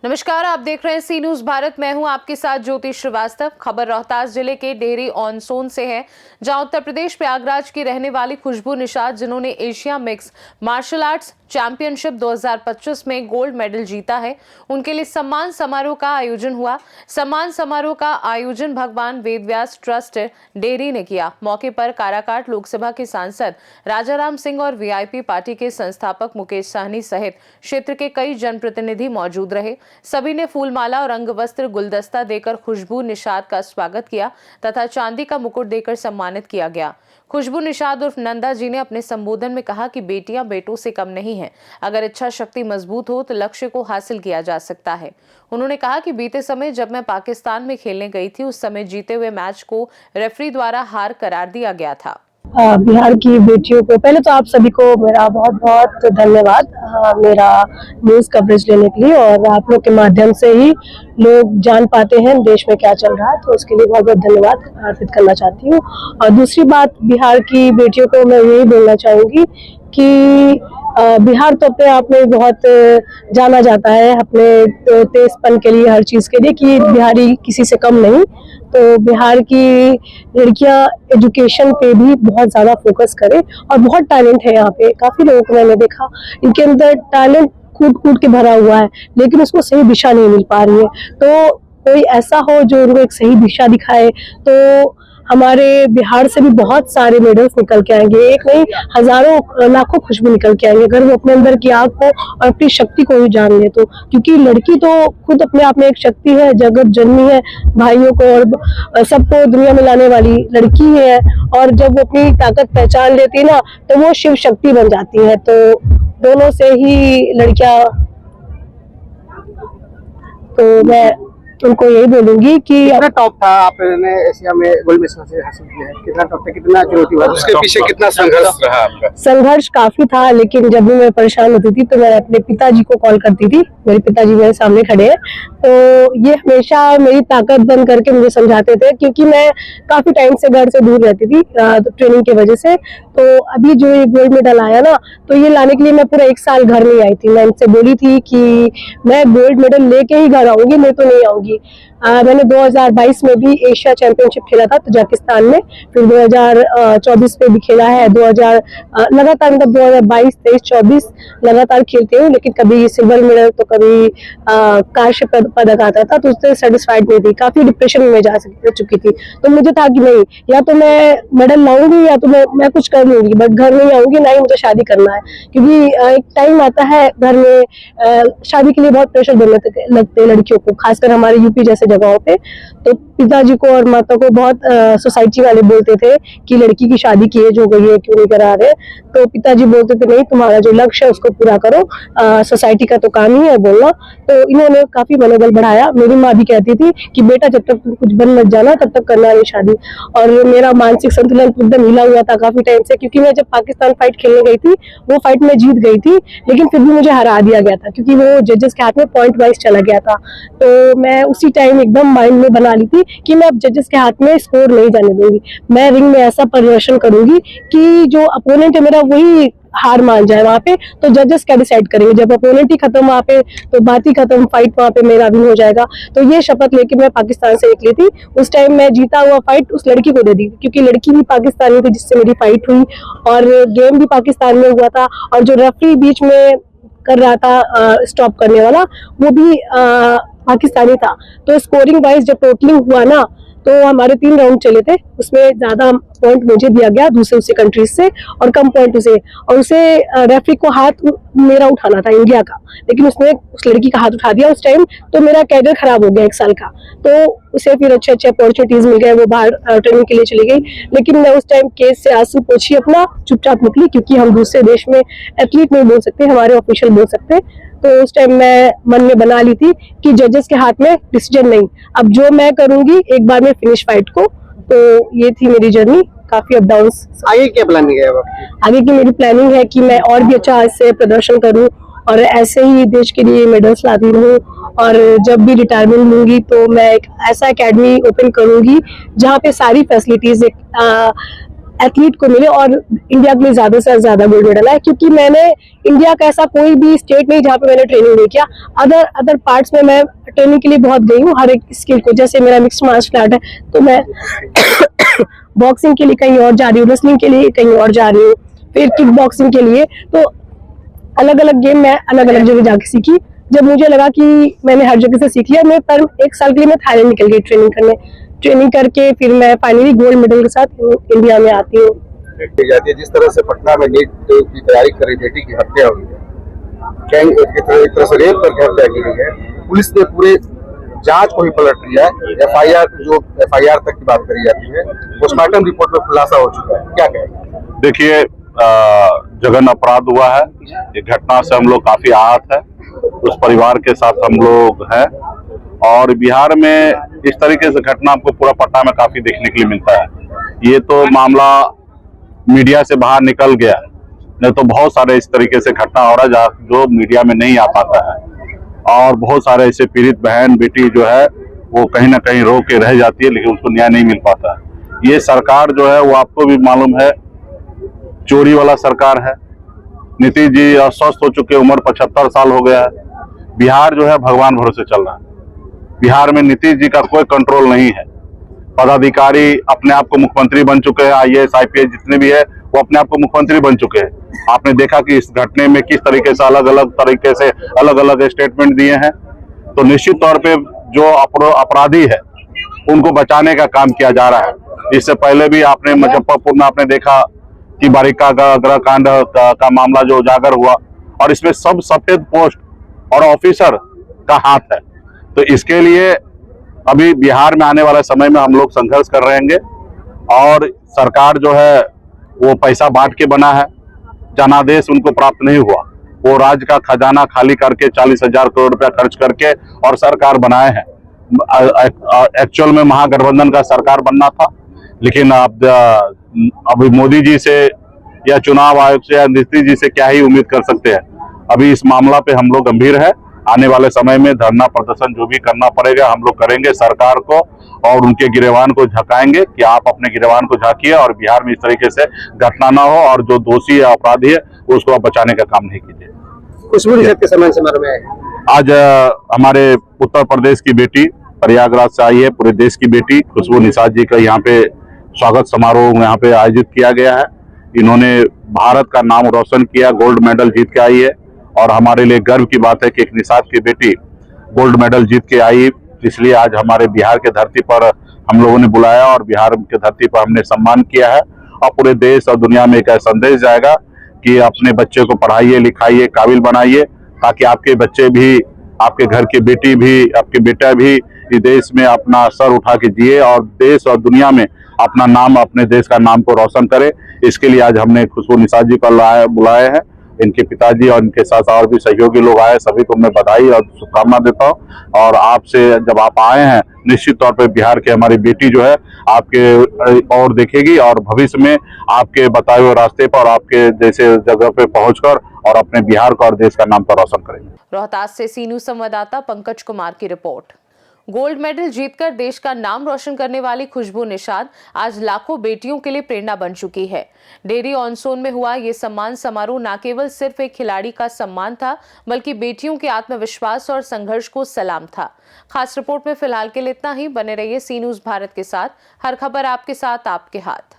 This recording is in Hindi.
नमस्कार, आप देख रहे हैं सी न्यूज भारत। मैं हूं आपके साथ ज्योति श्रीवास्तव। खबर रोहतास जिले के डेहरी ऑन सोन से है, जहां उत्तर प्रदेश प्रयागराज की रहने वाली खुशबू निषाद, जिन्होंने Asia mix martial arts championship 2025 में गोल्ड मेडल जीता है, उनके लिए सम्मान समारोह का आयोजन हुआ। सम्मान समारोह का आयोजन भगवान वेदव्यास ट्रस्ट डेहरी ने किया। मौके पर काराकाट लोकसभा के सांसद राजाराम सिंह और वीआईपी पार्टी के संस्थापक मुकेश साहनी सहित क्षेत्र के कई जनप्रतिनिधि मौजूद रहे। सभी ने फूलमाला और अंग वस्त्र गुलदस्ता देकर खुशबू निषाद का स्वागत किया तथा चांदी का मुकुट देकर सम्मानित किया गया। खुशबू निषाद उर्फ नंदा जी ने अपने संबोधन में कहा कि बेटियां बेटों से कम नहीं हैं। अगर इच्छा शक्ति मजबूत हो तो लक्ष्य को हासिल किया जा सकता है। उन्होंने कहा कि बीते समय जब मैं पाकिस्तान में खेलने गई थी, उस समय जीते हुए मैच को रेफरी द्वारा हार करार दिया गया था। बिहार की बेटियों को पहले तो आप सभी को मेरा बहुत बहुत धन्यवाद मेरा न्यूज कवरेज लेने के लिए, और आप लोग के माध्यम से ही लोग जान पाते हैं देश में क्या चल रहा है, तो उसके लिए बहुत बहुत धन्यवाद अर्पित करना चाहती हूँ। और दूसरी बात, बिहार की बेटियों को मैं यही बोलना चाहूंगी कि बिहार तो अपने आप में बहुत जाना जाता है अपने तेजपन के लिए, हर चीज के लिए, कि बिहारी किसी से कम नहीं। तो बिहार की लड़कियां एजुकेशन पे भी बहुत ज्यादा फोकस करें, और बहुत टैलेंट है यहाँ पे। काफी लोगों को मैंने देखा, इनके अंदर टैलेंट कूट कूट के भरा हुआ है, लेकिन उसको सही दिशा नहीं मिल पा रही है। तो कोई ऐसा हो जो उनको एक सही दिशा दिखाए, तो हमारे बिहार से भी बहुत सारे मेडल्स निकल के आएंगे। एक नहीं, हजारों लाखों खुशबू निकल के आएंगे, अगर वो अपने अंदर की आग को और अपनी शक्ति को ही जान ले तो। क्योंकि लड़की तो खुद अपने आप में एक शक्ति है, जगत जननी है, भाइयों को और सबको दुनिया में लाने वाली लड़की है। और जब वो अपनी ताकत पहचान लेती है ना, तो वो शिव शक्ति बन जाती है। तो दोनों से ही लड़कियां, तो मैं उनको यही बोलूंगी कि कितना टॉप था आपने एशिया में गोल्ड मेडल हासिल किया है, कितना टॉप था, कितना चुनौती हुआ, उसके पीछे कितना संघर्ष रहा आपका? संघर्ष काफी था, लेकिन जब भी मैं परेशान होती थी तो मैं अपने पिताजी को कॉल करती थी। मेरे पिताजी मेरे सामने खड़े हैं, तो ये हमेशा मेरी ताकत बन करके मुझे समझाते थे, क्योंकि मैं काफी टाइम से घर से दूर रहती थी ट्रेनिंग की वजह से। तो अभी जो ये गोल्ड मेडल आया ना, तो ये लाने के लिए मैं पूरा 1 साल घर नहीं आई थी। मैं इनसे बोली थी कि मैं गोल्ड मेडल लेके ही घर आऊंगी, नहीं तो नहीं आऊंगी। मैंने 2022 में भी एशिया चैंपियनशिप खेला था तजाकिस्तान में, फिर 2024 में भी खेला है। लगातार, मतलब 2022, 23, 24 लगातार खेलती हूँ, लेकिन कभी सिल्वर मेडल तो कभी कांस्य पदक आता था, तो उससे सेटिस्फाइड नहीं थी। काफी डिप्रेशन में जा चुकी थी। तो मुझे था कि नहीं, या तो मैं मेडल लाऊंगी या तो मैं कुछ कर लूंगी, बट घर नहीं आऊंगी, ना ही मुझे शादी करना है। क्योंकि एक टाइम आता है घर में शादी के लिए बहुत प्रेशर बनने लगते हैं लड़कियों को, खासकर हमारे यूपी जैसे जगहों पे। तो पिताजी को और माता को बहुत सोसाइटी वाले बोलते थे कि लड़की की शादी की एज हो गई है, क्यों नहीं करा रहे। तो पिताजी बोलते थे नहीं, तुम्हारा जो लक्ष्य है उसको पूरा करो, सोसाइटी का तो काम ही है बोलना। तो इन्होंने काफी मनोबल बढ़ाया। मेरी माँ भी कहती थी कि बेटा जब तक तुम कुछ बन मत जाना तब तक करना नहीं शादी। और मेरा मानसिक संतुलन एकदम हिला हुआ था काफी टाइम से, क्योंकि मैं जब पाकिस्तान फाइट खेलने गई थी, वो फाइट में जीत गई थी, लेकिन फिर भी मुझे हरा दिया गया था, क्योंकि वो जजेस के हाथ में पॉइंट वाइज चला गया था। तो मैं उसी टाइम एकदम माइंड में बना ली थी कि मैं अब जजेस के हाथ में स्कोर नहीं जाने दूंगी। मैं रिंग में ऐसा प्रदर्शन करूंगी कि जो अपोनेंट है मेरा वही हार मान जाए वहां पे। तो जजेस क्या डिसाइड करेंगे, जब अपोनेंट ही खत्म वहां पे तो बात ही खत्म, फाइट वहां पे मेरा विन हो जाएगा। तो ये शपथ लेके मैं पाकिस्तान से निकली थी। उस टाइम मैं जीता हुआ फाइट उस लड़की को दे दी, क्योंकि लड़की भी पाकिस्तानी थी जिससे मेरी फाइट हुई, और गेम भी पाकिस्तान में हुआ था। और जो रेफरी बीच में कर रहा था स्टॉप करने वाला, वो भी पाकिस्तानी था। तो स्कोरिंग वाइज जब टोटलिंग हुआ ना, तो हमारे 3 राउंड चले थे, उसमें ज्यादा पॉइंट मुझे दिया गया दूसरे कंट्रीज से, और कम पॉइंट उसे। और उसे रेफरी को हाथ मेरा उठाना था इंडिया का, लेकिन उसने उस लड़की का हाथ उठा दिया उस टाइम। तो मेरा कैरियर खराब हो गया 1 साल का। तो उसे फिर अच्छे अपॉर्चुनिटीज मिल गए, वो बाहर ट्रेनिंग के लिए चली गई। लेकिन मैं उस टाइम केस से आंसू पोंछी अपना चुपचाप निकली, क्योंकि हम दूसरे देश में एथलीट नहीं बोल सकते, हमारे ऑफिशियल बोल सकते। तो उस टाइम मैं मन में बना ली थी कि जजेस के हाथ में डिसीजन नहीं, अब जो मैं करूंगी एक बार में फिनिश फाइट को। तो ये थी मेरी जर्नी, काफी अप डाउन। आगे क्या प्लानिंग है? आगे की मेरी प्लानिंग है कि मैं और भी अच्छा इससे प्रदर्शन करूं, और ऐसे ही देश के लिए मेडल्स लाती रहूं। और जब भी रिटायरमेंट लूंगी तो मैं एक ऐसा एकेडमी ओपन करूंगी जहाँ पे सारी फैसिलिटीज एथलीट को मिले और इंडिया के लिए ज्यादा से ज्यादा गोल्ड मेडल है, क्योंकि मैंने इंडिया का ऐसा कोई भी स्टेट नहीं जहाँ पे मैंने ट्रेनिंग नहीं किया। अदर पार्ट्स में मैं ट्रेनिंग के लिए बहुत गई हूँ, हर एक स्किल को। जैसे मेरा मिक्स्ड मार्शल आर्ट है तो मैं बॉक्सिंग के लिए कहीं और जा रही हूँ, रेसलिंग के लिए कहीं और जा रही हूँ, फिर किक बॉक्सिंग के लिए। तो अलग अलग गेम मैं अलग अलग जगह जाके सीखी। जब मुझे लगा कि मैंने हर जगह से सीख लिया, मैं पर 1 साल के लिए मैं थाईलैंड निकल गई ट्रेनिंग करके फिर मैं फाइनली गोल्ड मेडल के साथ इंडिया में आती हूँ। की जाती है जिस तरह से पटना में नीट की तैयारी कर रही बेटी की हत्या हुई है, एक तरह से रेप करके हत्या की गई है। पुलिस ने पूरे जांच को ही पलट लिया है। एफआईआर तक की बात करी जाती है, पोस्टमार्टम रिपोर्ट में खुलासा हो चुका है, क्या कहेंगे? देखिए, जघन्य अपराध हुआ है। ये घटना से हम लोग काफी आहत है, उस परिवार के साथ हम लोग हैं। और बिहार में इस तरीके से घटना आपको पूरा पटना में काफी देखने के लिए मिलता है। ये तो मामला मीडिया से बाहर निकल गया, नहीं तो बहुत सारे इस तरीके से घटना हो रहा है जो मीडिया में नहीं आ पाता है। और बहुत सारे ऐसे पीड़ित बहन बेटी जो है वो कहीं ना कहीं रो के रह जाती है, लेकिन उसको न्याय नहीं मिल पाता है। ये सरकार जो है वो आपको भी मालूम है, चोरी वाला सरकार है। नीतीश जी अस्वस्थ हो चुके, उम्र 75 साल हो गया है। बिहार जो है भगवान भरोसे चल रहा है। बिहार में नीतीश जी का कोई कंट्रोल नहीं है। पदाधिकारी अपने आप को मुख्यमंत्री बन चुके हैं, आईएएस आईपीएस जितने भी है वो अपने आप को मुख्यमंत्री बन चुके हैं। आपने देखा कि इस घटने में किस तरीके से अलग अलग स्टेटमेंट दिए हैं। तो निश्चित तौर पे जो अपराधी है उनको बचाने का काम किया जा रहा है। इससे पहले भी आपने मुजफ्फरपुर में आपने देखा कि बालिका गृह कांड का मामला जो उजागर हुआ, और इसमें सब सफेद पोस्ट और ऑफिसर का हाथ है। तो इसके लिए अभी बिहार में आने वाले समय में हम लोग संघर्ष कर रहेंगे। और सरकार जो है वो पैसा बांट के बना है, जनादेश उनको प्राप्त नहीं हुआ। वो राज्य का खजाना खाली करके 40,000 करोड़ रुपया खर्च करके और सरकार बनाए हैं। एक्चुअल में महागठबंधन का सरकार बनना था, लेकिन अब अभी मोदी जी से या चुनाव आयोग से या नीतीश जी से क्या ही उम्मीद कर सकते हैं। अभी इस मामला पे हम लोग गंभीर है। आने वाले समय में धरना प्रदर्शन जो भी करना पड़ेगा हम लोग करेंगे सरकार को, और उनके गिरेबान को झकाएंगे कि आप अपने गिरेबान को झांकिए और बिहार में इस तरीके से घटना ना हो, और जो दोषी या अपराधी है उसको आप बचाने का काम नहीं कीजिए। खुशबू निषाद के सम्मान समारोह में आज हमारे उत्तर प्रदेश की बेटी प्रयागराज से आई है, पूरे देश की बेटी खुशबू निषाद जी का यहाँ पे स्वागत समारोह यहाँ पे आयोजित किया गया है। इन्होंने भारत का नाम रोशन किया, गोल्ड मेडल जीत के आई है, और हमारे लिए गर्व की बात है कि एक निषाद की बेटी गोल्ड मेडल जीत के आई। इसलिए आज हमारे बिहार के धरती पर हम लोगों ने बुलाया और बिहार के धरती पर हमने सम्मान किया है। और पूरे देश और दुनिया में एक संदेश जाएगा कि अपने बच्चे को पढ़ाइए लिखाइए, काबिल बनाइए, ताकि आपके बच्चे भी, आपके घर की बेटी भी, आपके बेटा भी इस देश में अपना सर उठा के जिए और देश और दुनिया में अपना नाम, अपने देश का नाम को रोशन करे। इसके लिए आज हमने खुशबू निषाद जी को बुलाए हैं। इनके पिताजी और इनके साथ और भी सहयोगी लोग आए, सभी को मैं बधाई और शुभकामना देता हूँ। और आपसे जब आप आए हैं, निश्चित तौर पे बिहार की हमारी बेटी जो है आपके और देखेगी, और भविष्य में आपके बताए हुए रास्ते पर आपके जैसे जगह पे पहुंचकर और अपने बिहार का और देश का नाम तो रोशन करेंगे। रोहतास से सी न्यूज संवाददाता पंकज कुमार की रिपोर्ट। गोल्ड मेडल जीतकर देश का नाम रोशन करने वाली खुशबू निषाद आज लाखों बेटियों के लिए प्रेरणा बन चुकी है। डेहरी ऑन सोन में हुआ ये सम्मान समारोह न केवल सिर्फ एक खिलाड़ी का सम्मान था, बल्कि बेटियों के आत्मविश्वास और संघर्ष को सलाम था। खास रिपोर्ट में फिलहाल के लिए इतना ही। बने रहिए सी न्यूज भारत के साथ। हर खबर आपके साथ, आपके हाथ।